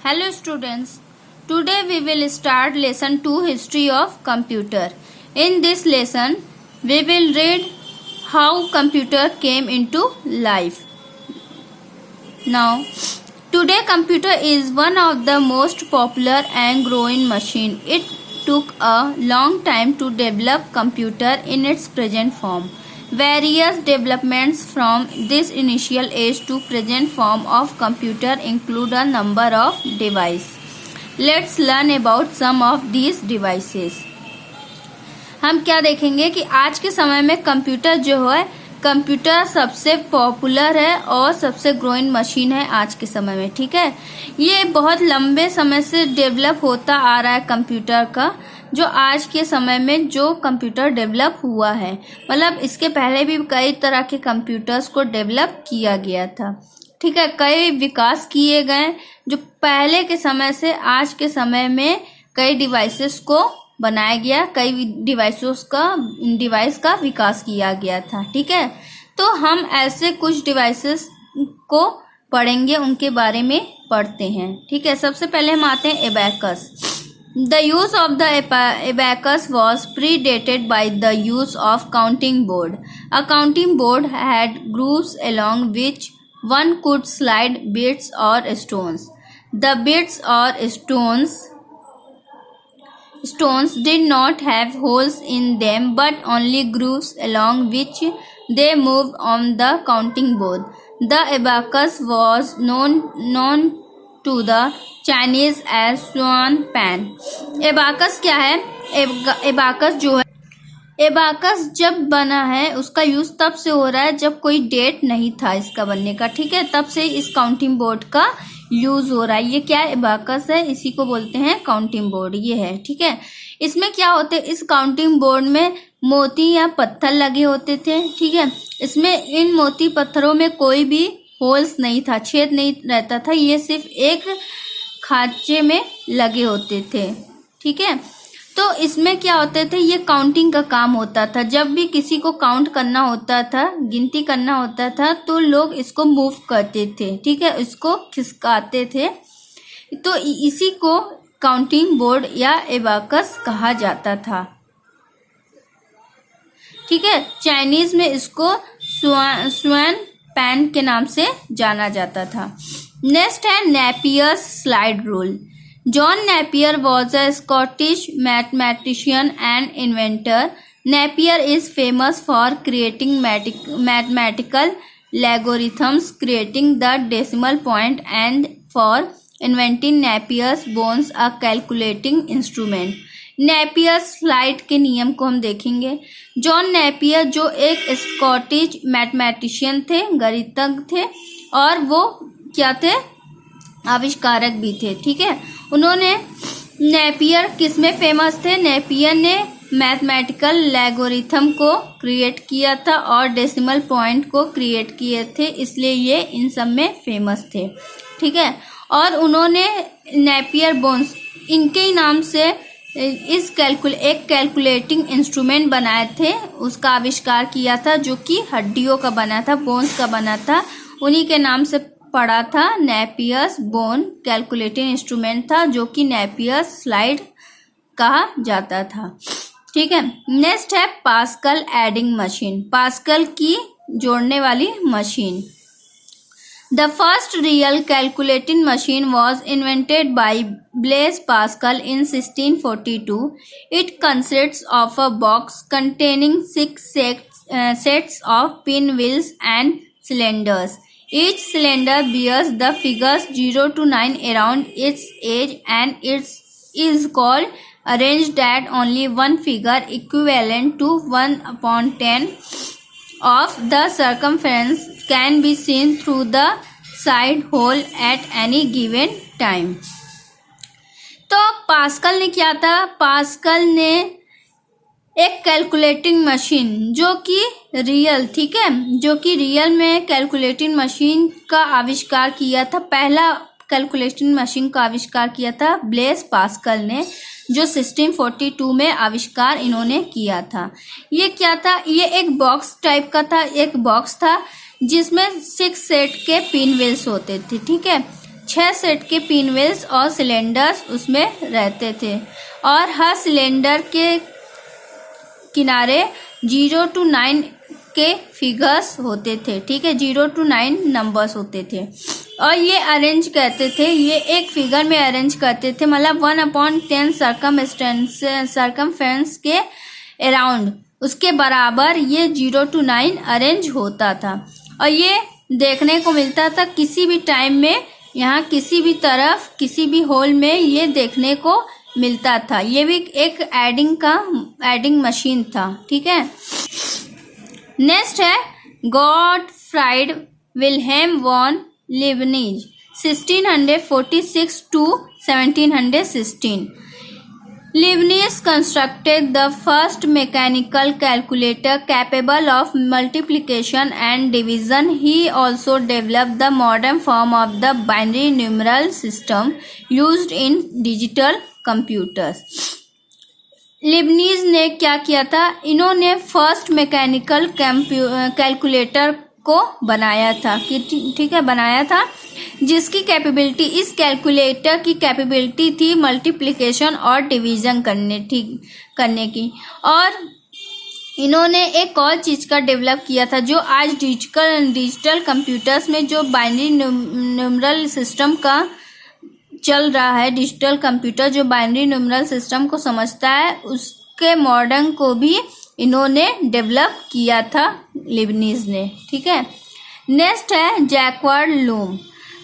Hello students, today we will start lesson 2 History of Computer. In this lesson, we will read how computer came into life. Now, today computer is one of the most popular and growing machine. It took a long time to develop computer in its present form. Various developments from this initial age to present form of computer include a number of devices. Let's learn about some of these devices. हम क्या देखेंगे कि आज के समय में computer जो है कंप्यूटर सबसे पॉपुलर है और सबसे ग्रोइंग मशीन है आज के समय में. ठीक है, ये बहुत लंबे समय से डेवलप होता आ रहा है कंप्यूटर का, जो आज के समय में जो कंप्यूटर डेवलप हुआ है. मतलब इसके पहले भी कई तरह के कंप्यूटर्स को डेवलप किया गया था. ठीक है, कई विकास किए गए जो पहले के समय से आज के समय में कई डिवाइसेस को बनाया गया, कई डिवाइस का विकास किया गया था. ठीक है, तो हम ऐसे कुछ डिवाइसेस को पढ़ेंगे, उनके बारे में पढ़ते हैं. ठीक है, सबसे पहले हम आते हैं abacus. The use of the abacus was predated by the use of counting board. A counting board had grooves along which one could slide bits or stones. The bits or stones did not have holes in them but only grooves along which they moved on the counting board. The abacus was known to the Chinese as Swan Pan. Abacus क्या है? Abacus जो है, abacus जब बना है उसका use तब से हो रहा है जब कोई डेट नहीं था इसका बनने का. ठीक है, तब से इस काउंटिंग बोर्ड का यूज हो रहा है. ये क्या एबाकस है, इसी को बोलते हैं काउंटिंग बोर्ड. ये है. ठीक है, इसमें क्या होते, इस काउंटिंग बोर्ड में मोती या पत्थर लगे होते थे. ठीक है, इसमें इन मोती पत्थरों में कोई भी होल्स नहीं था, छेद नहीं रहता था. ये सिर्फ एक खांचे में लगे होते थे. ठीक है, तो इसमें क्या होते थे, ये काउंटिंग का काम होता था. जब भी किसी को काउंट करना होता था, गिनती करना होता था, तो लोग इसको मूव करते थे. ठीक है, इसको खिसकाते थे. तो इसी को काउंटिंग बोर्ड या एबाकस कहा जाता था. ठीक है, चाइनीज में इसको स्वान पैन के नाम से जाना जाता था. नेक्स्ट है Napier's slide rule. John Napier was a Scottish mathematician and inventor. Napier is famous for creating mathematical logarithms, creating the decimal point and for inventing Napier's bones, a calculating instrument. Napier slide के नियम को हम देखेंगे. John Napier जो एक Scottish mathematician थे, गणितज्ञ थे, और वो क्या थे, आविष्कारक भी थे. ठीक है, उन्होंने नेपियर किस में फेमस थे, नेपियर ने मैथमेटिकल लैगोरिथम को क्रिएट किया था और डेसिमल पॉइंट को क्रिएट किए थे, इसलिए ये इन सब में फेमस थे. ठीक है, और उन्होंने नेपियर बोन्स, इनके ही नाम से एक कैलकुलेटिंग इंस्ट्रूमेंट बनाए थे, उसका आविष्कार किया था, जो कि हड्डियों का बना था, बोन्स का बना था. उन्हीं के नाम से पड़ा था. नेपियर्स बोन कैलकुलेटिंग इंस्ट्रूमेंट था, जो कि नेपियर्स स्लाइड कहा जाता था. ठीक है, नेक्स्ट है पास्कल एडिंग मशीन. पास्कल की जोड़ने वाली machine. The first real calculating machine was invented by Blaise Pascal in 1642. It consists of a box containing 6 sets of pinwheels and cylinders. Each cylinder bears the figures 0 to 9 around its edge, and it is called arranged that only one figure equivalent to 1/10 of the circumference can be seen through the side hole at any given time. तो pascal ने क्या था, pascal ने एक calculating machine जो कि real, ठीक है, जो कि रियल में कैलकुलेटिंग मशीन का आविष्कार किया था. पहला कैलकुलेटिंग मशीन का आविष्कार किया था ब्लेस पास्कल ने, जो 1642 में आविष्कार इन्होंने किया था. ये क्या था, ये एक बॉक्स टाइप का था. एक बॉक्स था जिसमें 6 सेट के पिन व्हील्स होते थे. ठीक है, 6 सेट के पिनव्हील्स और सिलेंडर्स उसमें रहते थे और हर सिलेंडर के किनारे 0 to 9 के फिगर्स होते थे, ठीक है, 0 to 9 नंबर्स होते थे और ये अरेंज करते थे, ये एक फिगर में अरेंज करते थे, मतलब 1/10 सर्कमफेरेंस के अराउंड उसके बराबर ये 0 to 9 अरेंज होता था और ये देखने को मिलता था किसी भी टाइम में, यहाँ किसी भी तरफ किसी भी होल में ये देखने को मिलता था। ये भी एक एडिंग मशीन था, ठीक है। नेक्स्ट है Gottfried Wilhelm von Leibniz 1646 to 1716। Leibniz constructed the first mechanical calculator capable of multiplication and division. He also developed the modern form of the binary numeral system used in digital computers. Leibniz ने क्या किया था, इन्होंने first mechanical calculator को बनाया था, ठीक है, बनाया था, जिसकी कैपेबिलिटी, इस कैलकुलेटर की कैपेबिलिटी थी मल्टीप्लिकेशन और डिवीज़न करने की। और इन्होंने एक और चीज़ का डेवलप किया था जो आज डिजिटल कंप्यूटर्स में जो बाइनरी न्यूमरल सिस्टम का चल रहा है, डिजिटल कंप्यूटर जो बाइनरी न्यूमरल सिस्टम को समझता है, उसके मॉडर्न को भी इन्होंने डेवलप किया था लीबनिज ने, ठीक है। नेक्स्ट है jacquard loom.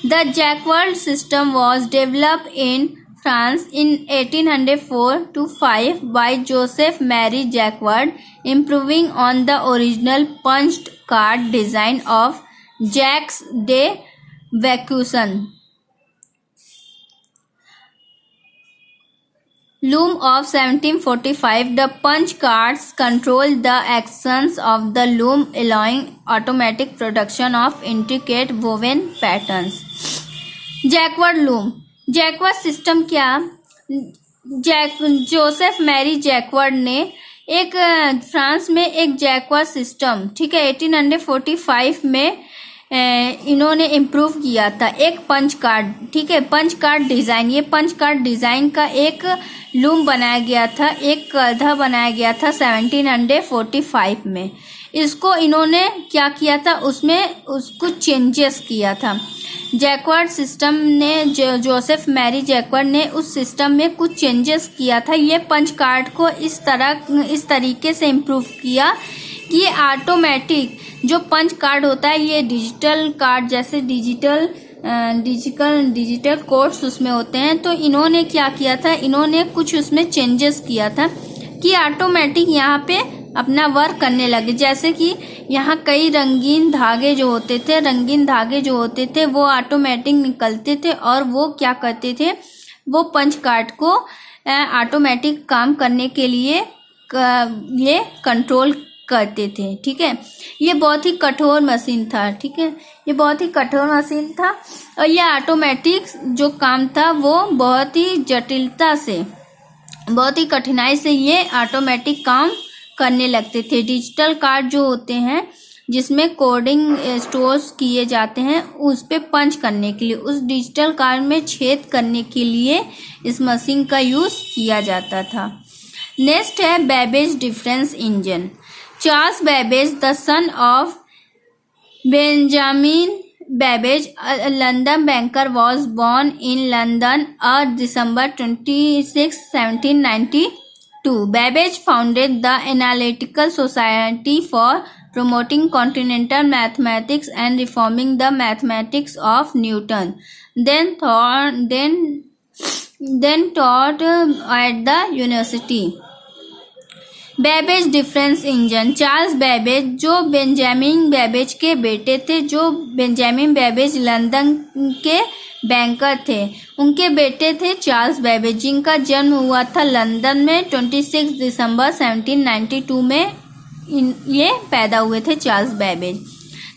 The jacquard system was developed in France in 1804 to 5 by Joseph Marie Jacquard, improving on the original punched card design of Jacques de Vaucanson. Loom of 1745. The punch cards control the actions of the loom, allowing automatic production of intricate woven patterns. Jacquard loom, jacquard system क्या, Joseph Mary jacquard ने एक France में एक jacquard system, ठीक है, 1845 में इन्होंने improve किया था एक पंच कार्ड, ठीक है, पंच कार्ड डिज़ाइन। ये पंच कार्ड डिज़ाइन का एक लूम बनाया गया था, एक गधा बनाया गया था 1745 में। इसको इन्होंने क्या किया था, उसमें कुछ चेंजेस किया था। जैकवार्ड सिस्टम ने, जोसेफ मैरी जैकवार्ड ने उस सिस्टम में कुछ चेंजेस किया था। ये पंच कार्ड को इस तरीके से इम्प्रूव किया कि ये ऑटोमेटिक जो पंच कार्ड होता है, ये डिजिटल कार्ड जैसे डिजिटल कोड्स उसमें होते हैं। तो इन्होंने क्या किया था, इन्होंने कुछ उसमें चेंजेस किया था कि ऑटोमेटिक यहाँ पे अपना वर्क करने लगे। जैसे कि यहाँ कई रंगीन धागे जो होते थे वो ऑटोमेटिक निकलते थे और वो क्या करते थे, वो पंच कार्ड को ऑटोमेटिक काम करने के लिए ये कंट्रोल करते थे, ठीक है। ये बहुत ही कठोर मशीन था, ठीक है, ये बहुत ही कठोर मशीन था और ये ऑटोमेटिक जो काम था वो बहुत ही जटिलता से, बहुत ही कठिनाई से ये ऑटोमेटिक काम करने लगते थे। डिजिटल कार्ड जो होते हैं जिसमें कोडिंग स्टोर्स किए जाते हैं, उस पे पंच करने के लिए, उस डिजिटल कार्ड में छेद करने के लिए इस मशीन का यूज़ किया जाता था। नेक्स्ट है Babbage difference engine. Charles Babbage, the son of Benjamin Babbage, a London banker, was born in London on December 26, 1792. Babbage founded the Analytical Society for promoting continental mathematics and reforming the mathematics of Newton. Then taught at the university. Babbage difference engine. Charles Babbage जो Benjamin Babbage के बेटे थे, जो Benjamin Babbage London के banker थे, उनके बेटे थे चार्ल्स बेबेज, जिनका जन्म हुआ था लंदन में 26 दिसंबर 1792 में ये पैदा हुए थे चार्ल्स बेबेज।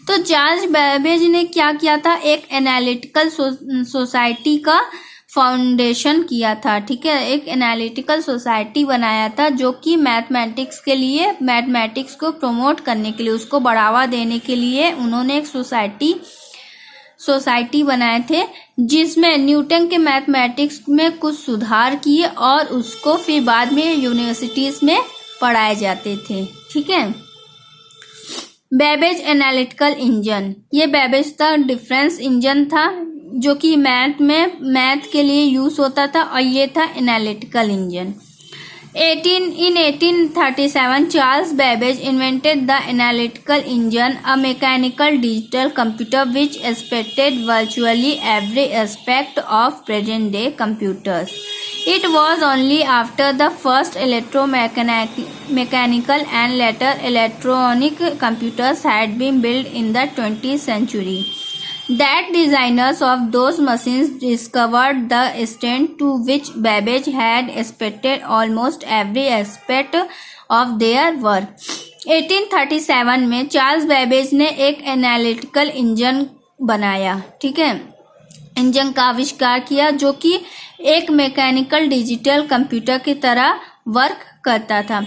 तो चार्ल्स बेबेज ने क्या किया था, एक एनालिटिकल सोसाइटी का फाउंडेशन किया था, ठीक है, एक एनालिटिकल सोसाइटी बनाया था जो कि मैथमेटिक्स के लिए, मैथमेटिक्स को प्रमोट करने के लिए, उसको बढ़ावा देने के लिए उन्होंने एक सोसाइटी बनाए थे जिसमें न्यूटन के मैथमेटिक्स में कुछ सुधार किए और उसको फिर बाद में यूनिवर्सिटीज में पढ़ाए जाते थे। ठीक है। बेबेज एनालिटिकल इंजन, ये बेबेज का डिफरेंस इंजन था जो कि मैथ के लिए यूज होता था, और ये था analytical engine. In 1837, Charles Babbage invented the analytical engine, a mechanical digital computer which exploited virtually every aspect of present-day computers. It was only after the first electromechanical and later electronic computers had been built in the 20th century that designers of those machines discovered the extent to which Babbage had exploited almost every aspect of their work. 1837 में Charles Babbage ने एक analytical engine बनाया। ठीक है, engine का आविष्कार किया जो कि एक मैकेनिकल डिजिटल कंप्यूटर की तरह वर्क करता था।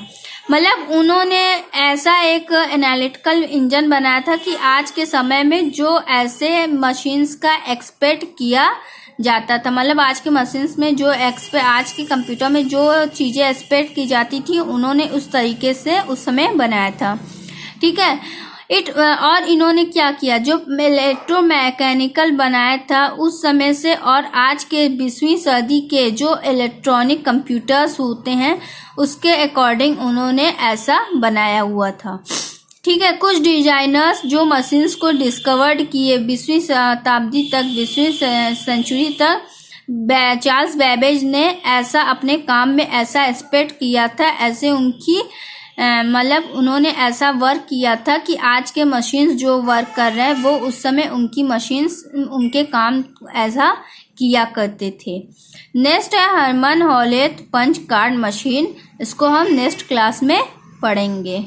मतलब उन्होंने ऐसा एक एनालिटिकल इंजन बनाया था कि आज के समय में जो ऐसे मशीन्स का एक्सपेक्ट किया जाता था, मतलब आज के मशीन्स में जो आज के कंप्यूटर में जो चीज़ें एक्सपेक्ट की जाती थी, उन्होंने उस तरीके से उस समय बनाया था। ठीक है। और इन्होंने क्या किया, जो इलेक्ट्रोमैकेनिकल बनाया था उस समय से और आज के 20वीं सदी के जो इलेक्ट्रॉनिक कंप्यूटर्स होते हैं उसके अकॉर्डिंग उन्होंने ऐसा बनाया हुआ था। ठीक है। कुछ डिजाइनर्स जो मशीन्स को डिस्कवर्ड किए 20वीं शताब्दी तक, 20वीं सेंचुरी तक, चार्ल्स बेबेज ने ऐसा अपने काम में ऐसा एक्सपेक्ट किया था, ऐसे उनकी मतलब उन्होंने ऐसा वर्क किया था कि आज के मशीन्स जो वर्क कर रहे हैं वो उस समय उनकी मशीन्स उनके काम ऐसा किया करते थे। नेक्स्ट है हरमन हॉलेट पंच कार्ड मशीन, इसको हम नेक्स्ट क्लास में पढ़ेंगे।